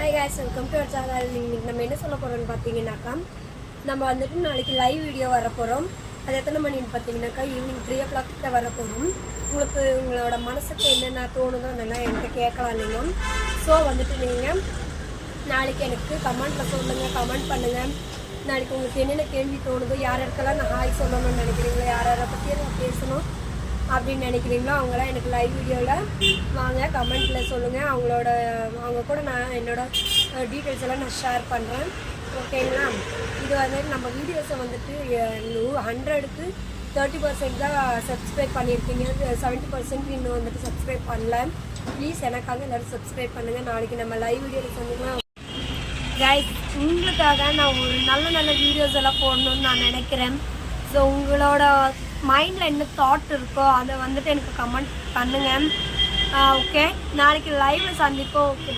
Hi guys, welcome to our channel. இன்னைக்கு நம்ம என்ன சொல்ல போகிறோம்னு பார்த்தீங்கன்னாக்கா, நம்ம வந்துட்டு நாளைக்கு லைவ் வீடியோ வர போகிறோம். அது எத்தனை மணின்னு பார்த்தீங்கன்னாக்கா, ஈவினிங் 3 o'clock வர போகிறோம். உங்களுக்கு உங்களோட மனசுக்கு என்னென்ன தோணுதோ அதெல்லாம் என்கிட்ட கேட்கலாம் நீங்கள். ஸோ வந்துட்டு நீங்கள் நாளைக்கு எனக்கு கமெண்ட்டில் சொல்லுங்கள், கமெண்ட் பண்ணுங்கள். நாளைக்கு உங்களுக்கு என்னென்ன கேள்வி தோணுதோ, யார் யாருக்கெல்லாம் நான் ஹாய் சொல்லணும்னு நினைக்கிறீங்களோ, யார் யாரை பற்றி நான் பேசணும் அப்படின்னு நினைக்கிறீங்களோ அவங்களாம் எனக்கு லைவ் வீடியோவில் வாங்க கமெண்ட்டில் சொல்லுங்கள். அவங்க கூட நான் என்னோடய டீட்டெயில்ஸ் எல்லாம் நான் ஷேர் பண்ணுறேன். ஓகேங்களா? இது வந்துட்டு நம்ம வீடியோஸை வந்துட்டு 100க்கு 30% தான் சப்ஸ்கிரைப் பண்ணியிருக்கீங்க, 70% இன்னும் வந்துட்டு சப்ஸ்கிரைப் பண்ணல. ப்ளீஸ் எனக்காக எல்லோரும் சப்ஸ்கிரைப் பண்ணுங்கள். நாளைக்கு நம்ம லைவ் வீடியோவில் சொன்னீங்கன்னா கைஸ், உங்களுக்காக நான் ஒரு நல்ல நல்ல வீடியோஸ் எல்லாம் போடணும்னு நான் நினைக்கிறேன். ஸோ உங்களோட மைண்டில் என்ன தாட் இருக்கோ அதை வந்துட்டு எனக்கு கமெண்ட் பண்ணுங்கள். ஓகே, நாளைக்கு லைவில் சந்திப்போம். ஓகே.